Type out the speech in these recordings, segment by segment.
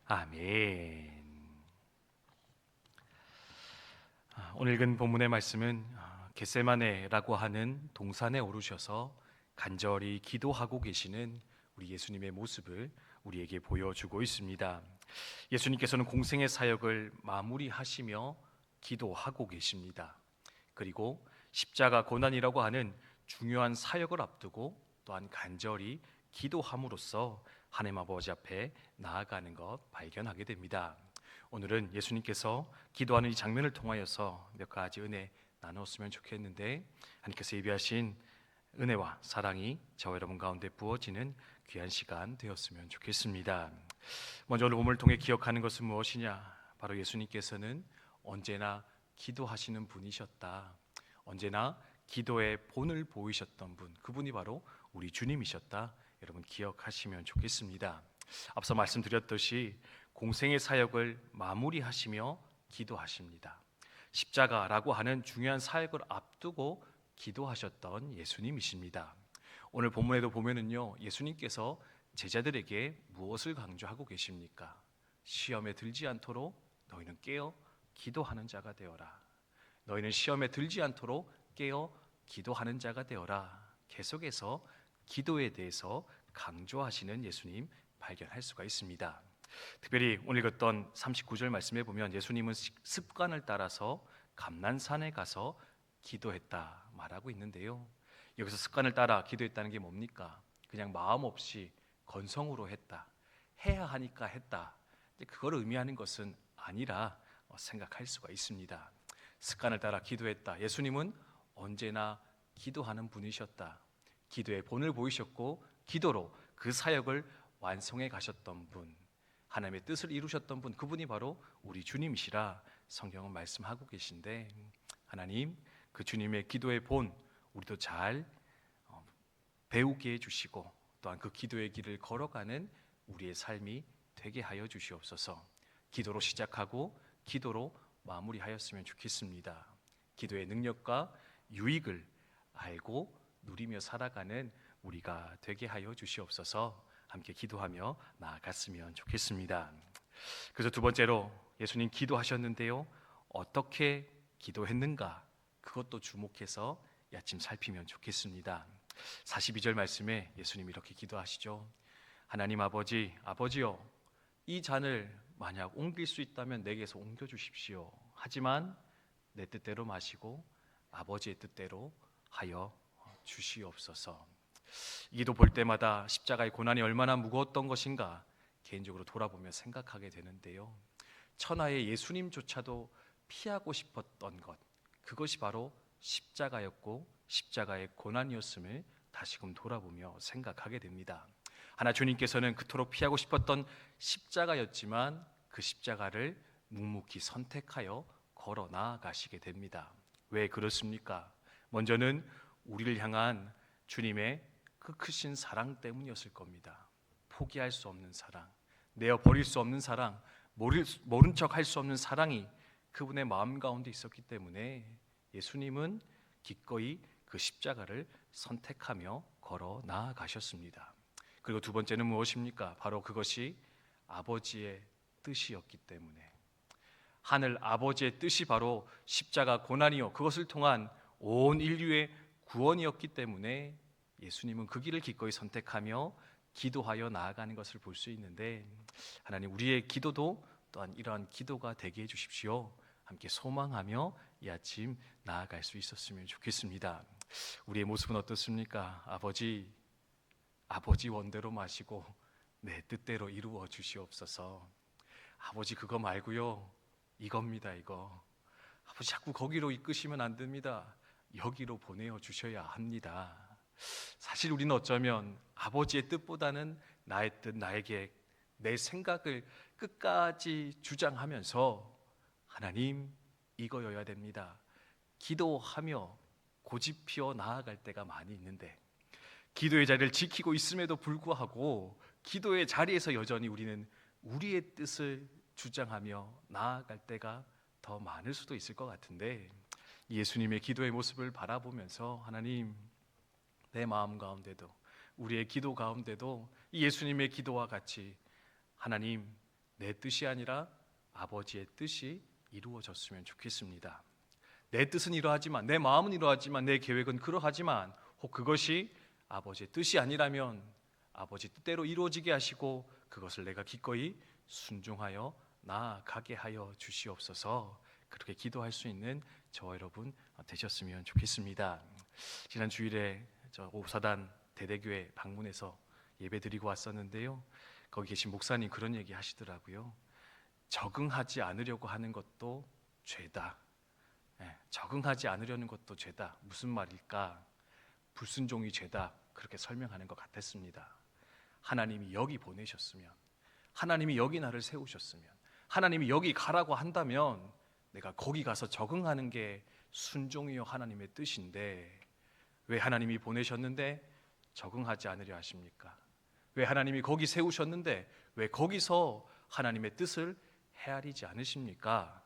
아멘. 오늘 읽은 본문의 말씀은 겟세마네라고 하는 동산에 오르셔서 간절히 기도하고 계시는 우리 예수님의 모습을 우리에게 보여주고 있습니다. 예수님께서는 공생의 사역을 마무리하시며 기도하고 계십니다. 그리고 십자가 고난이라고 하는 중요한 사역을 앞두고 또한 간절히 기도함으로써 하나님 아버지 앞에 나아가는 것 발견하게 됩니다. 오늘은 예수님께서 기도하는 이 장면을 통하여서 몇 가지 은혜 나눴으면 좋겠는데, 하나님께서 예비하신 은혜와 사랑이 저와 여러분 가운데 부어지는 귀한 시간 되었으면 좋겠습니다. 먼저 오늘 본문을 통해 기억하는 것은 무엇이냐? 바로 예수님께서는 언제나 기도하시는 분이셨다. 언제나 기도의 본을 보이셨던 분, 그분이 바로 우리 주님이셨다. 여러분 기억하시면 좋겠습니다. 앞서 말씀드렸듯이 공생의 사역을 마무리하시며 기도하십니다. 십자가라고 하는 중요한 사역을 앞두고 기도하셨던 예수님이십니다. 오늘 본문에도 보면은요, 예수님께서 제자들에게 무엇을 강조하고 계십니까? 시험에 들지 않도록 너희는 깨어 기도하는 자가 되어라. 너희는 시험에 들지 않도록 깨어 기도하는 자가 되어라. 계속해서 기도에 대해서 강조하시는 예수님 발견할 수가 있습니다. 특별히 오늘 읽었던 39절 말씀에 보면 예수님은 습관을 따라서 감난산에 가서 기도했다 말하고 있는데요, 여기서 습관을 따라 기도했다는 게 뭡니까? 그냥 마음 없이 건성으로 했다, 해야 하니까 했다, 그걸 의미하는 것은 아니라 생각할 수가 있습니다. 습관을 따라 기도했다. 예수님은 언제나 기도하는 분이셨다. 기도의 본을 보이셨고 기도로 그 사역을 완성해 가셨던 분, 하나님의 뜻을 이루셨던 분, 그분이 바로 우리 주님이시라 성경은 말씀하고 계신데, 하나님 그 주님의 기도의 본 우리도 잘 배우게 해주시고 또한 그 기도의 길을 걸어가는 우리의 삶이 되게 하여 주시옵소서. 기도로 시작하고 기도로 마무리하였으면 좋겠습니다. 기도의 능력과 유익을 알고 누리며 살아가는 우리가 되게 하여 주시옵소서. 함께 기도하며 나아갔으면 좋겠습니다. 그래서 두 번째로 예수님 기도하셨는데요, 어떻게 기도했는가, 그것도 주목해서 야침 살피면 좋겠습니다. 42절 말씀에 예수님 이렇게 기도하시죠. 하나님 아버지여, 이 잔을 만약 옮길 수 있다면 내게서 옮겨주십시오. 하지만 내 뜻대로 마시고 아버지의 뜻대로 하여 주시옵소서. 이 기도 볼 때마다 십자가의 고난이 얼마나 무거웠던 것인가 개인적으로 돌아보며 생각하게 되는데요, 천하의 예수님조차도 피하고 싶었던 것, 그것이 바로 십자가였고 십자가의 고난이었음을 다시금 돌아보며 생각하게 됩니다. 하나 주님께서는 그토록 피하고 싶었던 십자가였지만 그 십자가를 묵묵히 선택하여 걸어 나아가시게 됩니다. 왜 그렇습니까? 먼저는 우리를 향한 주님의 그 크신 사랑 때문이었을 겁니다. 포기할 수 없는 사랑, 내어 버릴 수 없는 사랑, 모른 척 할 수 없는 사랑이 그분의 마음 가운데 있었기 때문에 예수님은 기꺼이 그 십자가를 선택하며 걸어 나아가셨습니다. 그리고 두 번째는 무엇입니까? 바로 그것이 아버지의 뜻이었기 때문에, 하늘 아버지의 뜻이 바로 십자가 고난이요 그것을 통한 온 인류의 구원이었기 때문에 예수님은 그 길을 기꺼이 선택하며 기도하여 나아가는 것을 볼 수 있는데, 하나님 우리의 기도도 또한 이러한 기도가 되게 해주십시오. 함께 소망하며 이 아침 나아갈 수 있었으면 좋겠습니다. 우리의 모습은 어떻습니까? 아버지 원대로 마시고 내 뜻대로 이루어 주시옵소서. 아버지 그거 말고요, 이겁니다. 이거 아버지 자꾸 거기로 이끄시면 안 됩니다. 여기로 보내어 주셔야 합니다. 사실 우리는 어쩌면 아버지의 뜻보다는 나의 뜻, 나의 계획, 내 생각을 끝까지 주장하면서 하나님 이거여야 됩니다, 기도하며 고집 피워 나아갈 때가 많이 있는데, 기도의 자리를 지키고 있음에도 불구하고 기도의 자리에서 여전히 우리는 우리의 뜻을 주장하며 나아갈 때가 더 많을 수도 있을 것 같은데, 예수님의 기도의 모습을 바라보면서 하나님 내 마음 가운데도 우리의 기도 가운데도 이 예수님의 기도와 같이 하나님 내 뜻이 아니라 아버지의 뜻이 이루어졌으면 좋겠습니다. 내 뜻은 이러하지만, 내 마음은 이러하지만, 내 계획은 그러하지만, 혹 그것이 아버지의 뜻이 아니라면 아버지 뜻대로 이루어지게 하시고 그것을 내가 기꺼이 순종하여 나아가게 하여 주시옵소서. 그렇게 기도할 수 있는 저와 여러분 되셨으면 좋겠습니다. 지난 주일에 저 오사단 대대교회 방문해서 예배드리고 왔었는데요, 거기 계신 목사님 그런 얘기 하시더라고요. 적응하지 않으려고 하는 것도 죄다. 적응하지 않으려는 것도 죄다. 무슨 말일까? 불순종이 죄다. 그렇게 설명하는 것 같았습니다. 하나님이 여기 보내셨으면, 하나님이 여기 나를 세우셨으면, 하나님이 여기 가라고 한다면 내가 거기 가서 적응하는 게 순종이요 하나님의 뜻인데, 왜 하나님이 보내셨는데 적응하지 않으려 하십니까? 왜 하나님이 거기 세우셨는데 왜 거기서 하나님의 뜻을 헤아리지 않으십니까?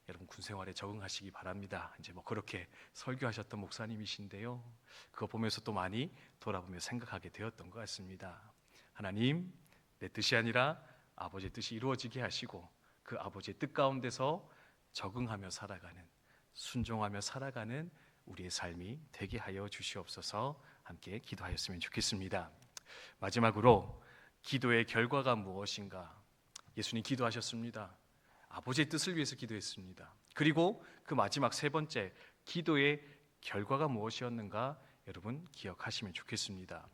여러분, 군생활에 적응하시기 바랍니다. 이제 그렇게 설교하셨던 목사님이신데요, 그거 보면서 또 많이 돌아보며 생각하게 되었던 것 같습니다. 하나님, 내 뜻이 아니라 아버지의 뜻이 이루어지게 하시고 그 아버지의 뜻 가운데서 적응하며 살아가는, 순종하며 살아가는 우리의 삶이 되게 하여 주시옵소서. 함께 기도하였으면 좋겠습니다. 마지막으로 기도의 결과가 무엇인가? 예수님 기도하셨습니다. 아버지의 뜻을 위해서 기도했습니다. 그리고 그 마지막 세 번째, 기도의 결과가 무엇이었는가 여러분 기억하시면 좋겠습니다.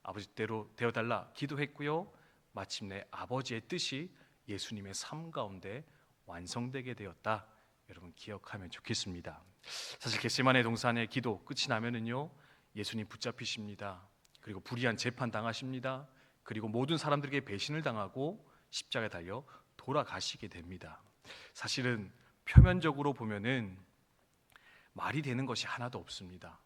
아버지 뜻대로 되어달라 기도했고요, 마침내 아버지의 뜻이 예수님의 삶 가운데 완성되게 되었다. 여러분 기억하면 좋겠습니다. 사실 겟세마네 동산의 기도 끝이 나면은요, 예수님 붙잡히십니다. 그리고 불의한 재판 당하십니다. 그리고 모든 사람들에게 배신을 당하고 십자가에 달려 돌아가시게 됩니다. 사실은 표면적으로 보면은 말이 되는 것이 하나도 없습니다.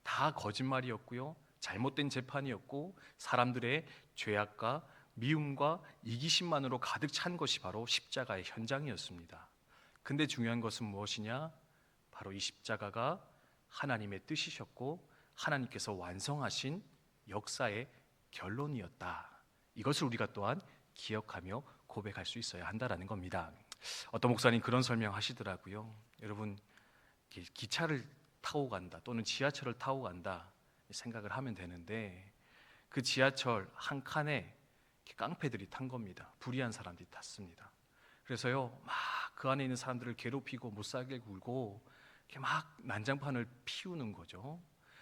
다 거짓말이었고요, 잘못된 재판이었고, 사람들의 죄악과 미움과 이기심만으로 가득 찬 것이 바로 십자가의 현장이었습니다. 근데 중요한 것은 무엇이냐? 바로 이 십자가가 하나님의 뜻이셨고 하나님께서 완성하신 역사의 결론이었다. 이것을 우리가 또한 기억하며 고백할 수 있어야 한다라는 겁니다. 어떤 목사님 그런 설명하시더라고요. 여러분, 기차를 타고 간다 또는 지하철을 타고 간다 생각을 하면 되는데, 그 지하철 한 칸에 깡패들이 탄 겁니다. 불의한 사람들이 탔습니다. 그래서요, 막 그 안에 있는 사람들을 괴롭히고 못 살게 굴고 이렇게 막 난장판을 피우는 거죠.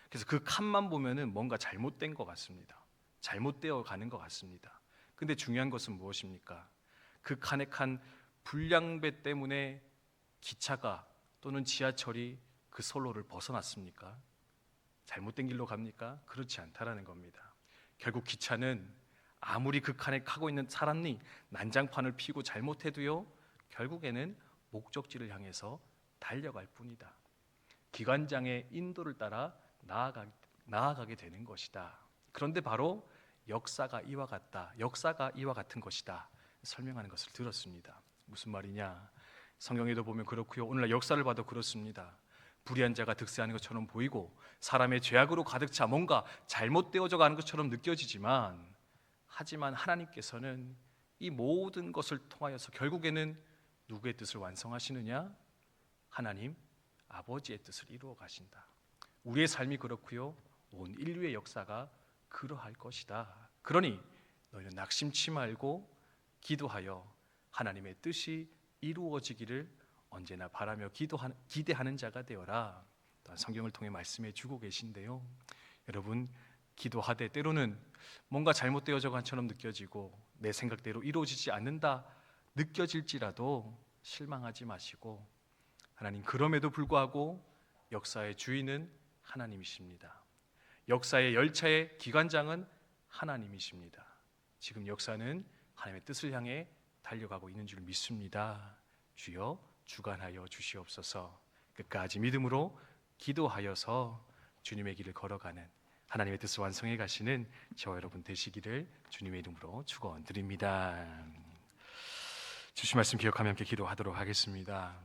그래서 그 칸만 보면은 뭔가 잘못된 것 같습니다. 잘못되어 가는 것 같습니다. 근데 중요한 것은 무엇입니까? 그 칸에 칸 불량배 때문에 기차가 또는 지하철이 그 선로를 벗어났습니까? 잘못된 길로 갑니까? 그렇지 않다라는 겁니다. 결국 기차는 아무리 그 칸에 가고 있는 사람이 난장판을 피고 잘못해도요, 결국에는 목적지를 향해서 달려갈 뿐이다. 기관장의 인도를 따라 나아가게 되는 것이다. 그런데 바로 역사가 이와 같다, 역사가 이와 같은 것이다 설명하는 것을 들었습니다. 무슨 말이냐? 성경에도 보면 그렇고요, 오늘날 역사를 봐도 그렇습니다. 불의한 자가 득세하는 것처럼 보이고 사람의 죄악으로 가득 차 뭔가 잘못되어져 가는 것처럼 느껴지지만, 하지만 하나님께서는 이 모든 것을 통하여서 결국에는 누구의 뜻을 완성하시느냐? 하나님 아버지의 뜻을 이루어 가신다. 우리의 삶이 그렇고요, 온 인류의 역사가 그러할 것이다. 그러니 너희는 낙심치 말고 기도하여 하나님의 뜻이 이루어지기를 언제나 바라며 기대하는 자가 되어라. 또한 성경을 통해 말씀해 주고 계신데요, 여러분, 기도하되 때로는 뭔가 잘못되어져 간 것처럼 느껴지고 내 생각대로 이루어지지 않는다 느껴질지라도 실망하지 마시고, 하나님 그럼에도 불구하고 역사의 주인은 하나님이십니다. 역사의 열차의 기관장은 하나님이십니다. 지금 역사는 하나님의 뜻을 향해 달려가고 있는 줄 믿습니다. 주여 주관하여 주시옵소서. 끝까지 믿음으로 기도하여서 주님의 길을 걸어가는, 하나님의 뜻을 완성해 가시는 저와 여러분 되시기를 주님의 이름으로 축원드립니다. 주신 말씀 기억하며 함께 기도하도록 하겠습니다.